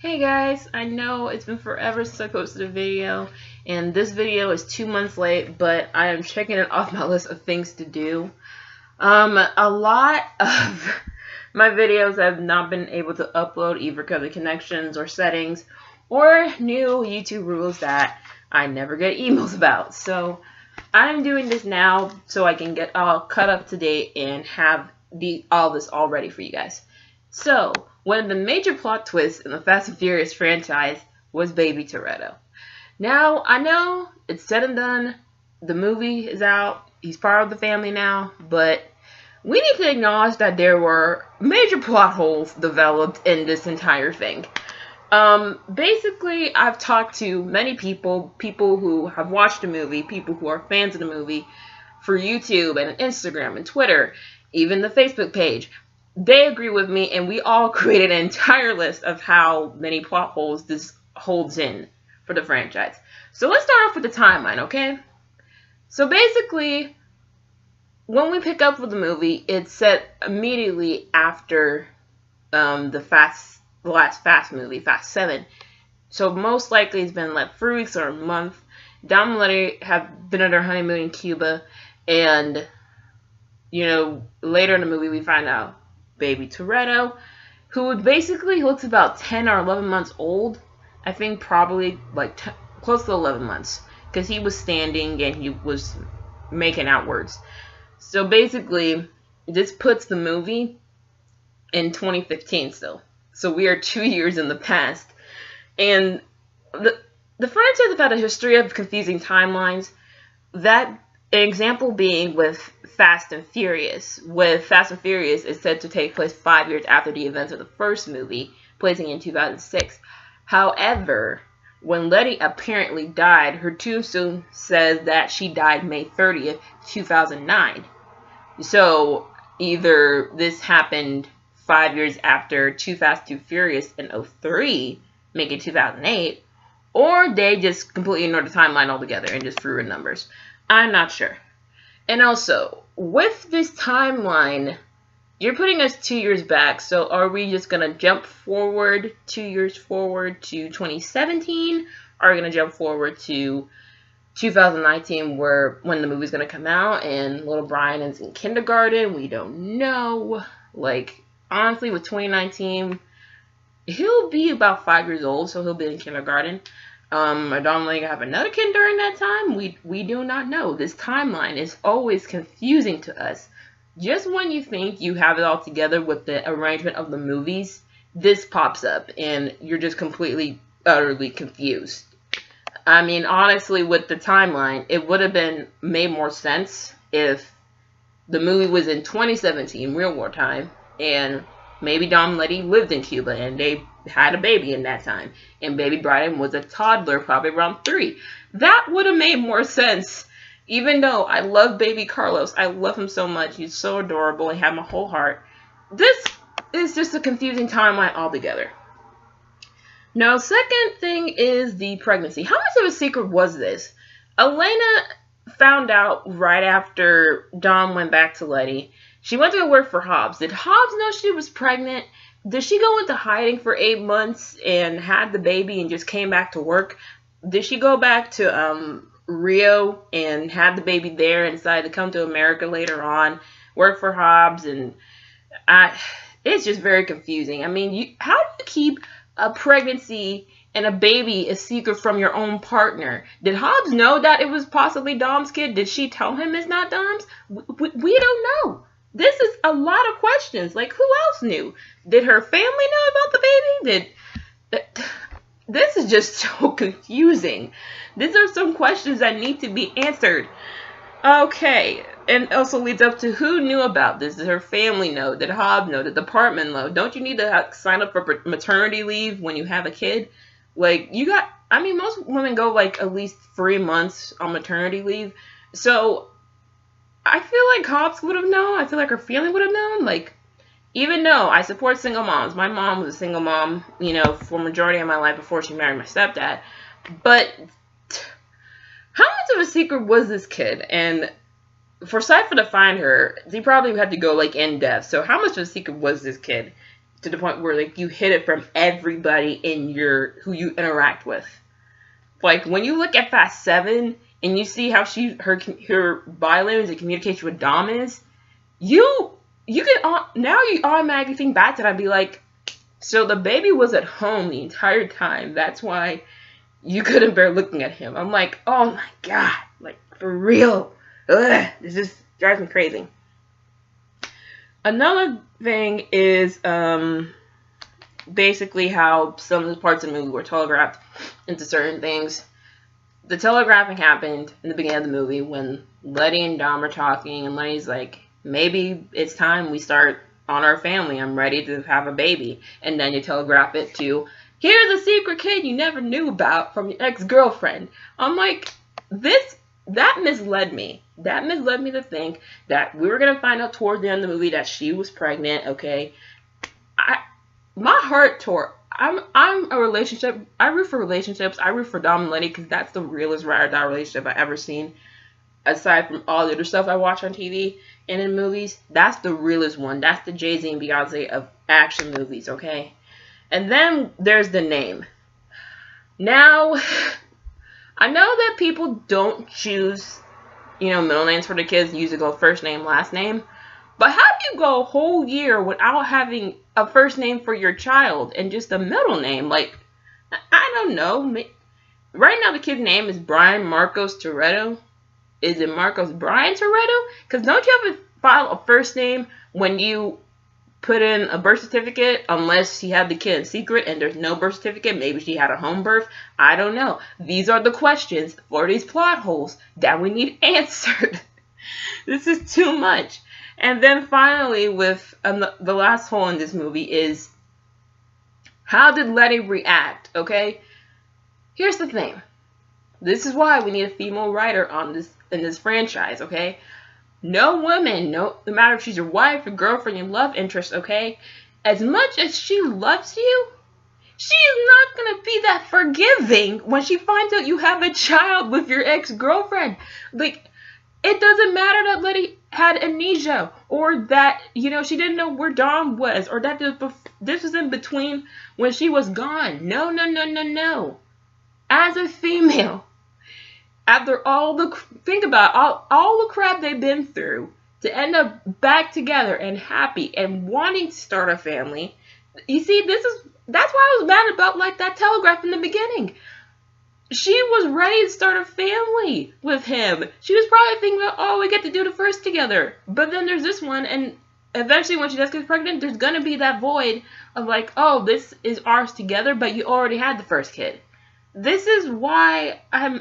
Hey guys, I know it's been forever since I posted a video, and this video is 2 months late, but I am checking it off my list of things to do. A lot of my videos have not been able to upload either because of connections or settings, or new YouTube rules that I never get emails about. So I'm doing this now so I can get all cut up to date and have all this all ready for you guys. So, one of the major plot twists in the Fast and Furious franchise was Baby Toretto. Now, I know it's said and done, the movie is out, he's part of the family now, but we need to acknowledge that there were major plot holes developed in this entire thing. Basically, I've talked to many people who have watched the movie, people who are fans of the movie, for YouTube and Instagram and Twitter, even the Facebook page. They agree with me, and we all created an entire list of how many plot holes this holds in for the franchise. So let's start off with the timeline, okay? So basically, when we pick up with the movie, it's set immediately after the last Fast movie, Fast 7. So most likely it's been like 3 weeks or a month. Dom and Letty have been on their honeymoon in Cuba, and later in the movie we find out Baby Toretto, who basically looks about 10 or 11 months old. I think probably like close to 11 months, because he was standing and he was making out words. So basically, this puts the movie in 2015 still. So we are 2 years in the past. And the franchise have had a history of confusing timelines. That an example being with Fast and Furious. With Fast and Furious is said to take place 5 years after the events of the first movie, placing in 2006. However, when Letty apparently died, her tombstone says that she died May 30th, 2009. So either this happened 5 years after Too Fast, Too Furious in 2003, making 2008, or they just completely ignored the timeline altogether and just threw in numbers. I'm not sure. And also, with this timeline, you're putting us 2 years back, so are we just going to jump forward 2 years forward to 2017? Or are we going to jump forward to 2019 when the movie's going to come out and little Brian is in kindergarten? We don't know. Like, honestly, with 2019, he'll be about 5 years old, so he'll be in kindergarten. Are Dom and Letty have another kid during that time? We do not know. This timeline is always confusing to us. Just when you think you have it all together with the arrangement of the movies, this pops up and you're just completely, utterly confused. I mean, honestly, with the timeline, it would have made more sense if the movie was in 2017, real war time, and maybe Dom and Letty lived in Cuba and they had a baby in that time. And baby Brian was a toddler, probably around 3. That would have made more sense. Even though I love baby Carlos. I love him so much. He's so adorable. I have my whole heart. This is just a confusing timeline altogether. Now, second thing is the pregnancy. How much of a secret was this? Elena found out right after Dom went back to Letty. She went to go work for Hobbs. Did Hobbs know she was pregnant? Did she go into hiding for 8 months and had the baby and just came back to work? Did she go back to Rio and had the baby there and decided to come to America later on, work for Hobbs? And it's just very confusing. I mean, how do you keep a pregnancy and a baby a secret from your own partner? Did Hobbs know that it was possibly Dom's kid? Did she tell him it's not Dom's? We don't know. This is a lot of questions. Like, who else knew? Did her family know about the baby? This is just so confusing. These are some questions that need to be answered. Okay, and also leads up to who knew about this? Did her family know? Did Hobbs know? Did the department know? Don't you need to sign up for maternity leave when you have a kid? Like, most women go like at least 3 months on maternity leave. So I feel like Hobbs would have known. I feel like her family would have known. Like, even though I support single moms. My mom was a single mom, for a majority of my life before she married my stepdad. But how much of a secret was this kid? And for Cypher to find her, he probably had to go, like, in depth. So how much of a secret was this kid to the point where like you hid it from everybody in who you interact with. Like when you look at Fast 7 and you see how her body language and communication with Dom is, you can now you automatically think back to that and be like, so the baby was at home the entire time. That's why you couldn't bear looking at him. I'm like, oh my god, like for real. Ugh, this just drives me crazy. Another thing is basically how some of the parts of the movie were telegraphed into certain things. The telegraphing happened in the beginning of the movie when Letty and Dom are talking, and Letty's like, maybe it's time we start on our family. I'm ready to have a baby. And then you telegraph it to, here's a secret kid you never knew about from your ex-girlfriend. I'm like, that misled me. That misled me to think that we were going to find out towards the end of the movie that she was pregnant, okay? My heart tore. I'm a relationship. I root for relationships. I root for Dom and Letty because that's the realest ride or die relationship I've ever seen. Aside from all the other stuff I watch on TV and in movies, that's the realest one. That's the Jay-Z and Beyonce of action movies, okay? And then there's the name. Now, I know that people don't choose, middle names for the kids. Usually go first name, last name. But how do you go a whole year without having a first name for your child and just a middle name? Like, I don't know. Right now the kid's name is Brian Marcos Toretto. Is it Marcos Brian Toretto? Because don't you have to file a first name when you put in a birth certificate, unless she had the kid in secret and there's no birth certificate? Maybe she had a home birth. I don't know. These are the questions for these plot holes that we need answered. This is too much. And then finally, with the last hole in this movie is, how did Letty react, okay? Here's the thing. This is why we need a female writer in this franchise, okay? No woman, no matter if she's your wife, your girlfriend, your love interest, okay? As much as she loves you, she is not going to be that forgiving when she finds out you have a child with your ex-girlfriend. Like, it doesn't matter that Letty had amnesia, or that, she didn't know where Dom was, or that this was in between when she was gone. No, no, no, no, no. As a female, after think about all the crap they've been through, to end up back together and happy and wanting to start a family, you see, that's why I was mad about, like, that telegraph in the beginning. She was ready to start a family with him. She was probably thinking about, oh, we get to do the first together. But then there's this one, and eventually when she does get pregnant, there's going to be that void of like, oh, this is ours together, but you already had the first kid. This is why I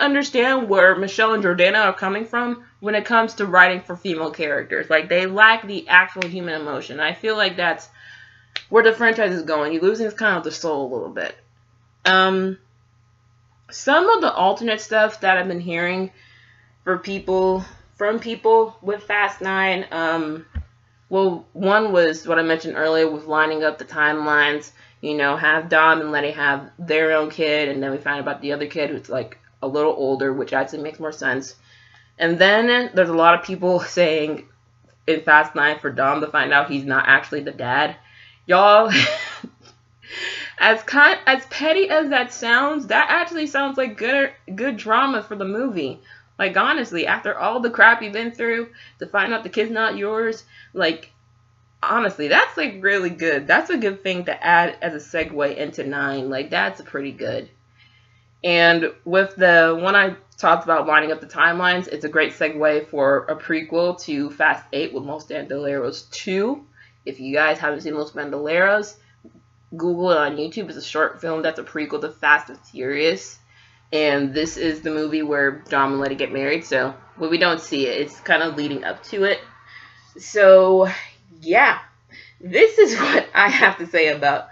understand where Michelle and Jordana are coming from when it comes to writing for female characters. Like, they lack the actual human emotion. I feel like that's where the franchise is going. You're losing kind of the soul a little bit. Some of the alternate stuff that I've been hearing from people with Fast 9, well, one was what I mentioned earlier with lining up the timelines, have Dom and Letty have their own kid, and then we find out about the other kid who's like a little older, which actually makes more sense. And then there's a lot of people saying in Fast 9 for Dom to find out he's not actually the dad. Y'all, as petty as that sounds, that actually sounds like good drama for the movie. Like, honestly, after all the crap you've been through, to find out the kid's not yours, like, honestly, that's, like, really good. That's a good thing to add as a segue into 9. Like, that's pretty good. And with the one I talked about lining up the timelines, it's a great segue for a prequel to Fast 8 with Los Bandoleros 2. If you guys haven't seen Los Bandoleros, Google it on YouTube. It's a short film that's a prequel to Fast and Furious. And this is the movie where Dom and Letty get married. So, we don't see it. It's kind of leading up to it. So, yeah. This is what I have to say about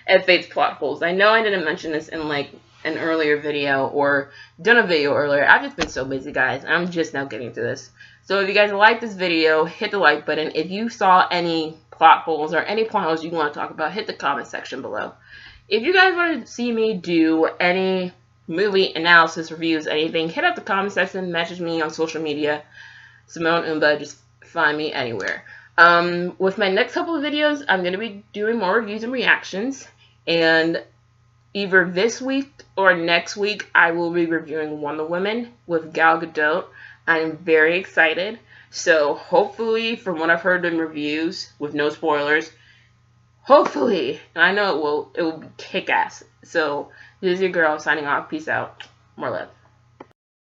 F8's plot holes. I know I didn't mention this in, like, an earlier video or done a video earlier. I've just been so busy, guys. I'm just now getting to this. So, if you guys like this video, hit the like button. If you saw any plot holes or any plot holes you want to talk about, hit the comment section below. If you guys want to see me do any movie analysis, reviews, anything, hit up the comment section, message me on social media. Simone Umba, just find me anywhere. With my next couple of videos, I'm going to be doing more reviews and reactions, and either this week or next week, I will be reviewing Wonder Woman with Gal Gadot. I'm very excited. So hopefully, from what I've heard in reviews, with no spoilers, hopefully, and I know it will be kick-ass. So this is your girl signing off. Peace out. More love.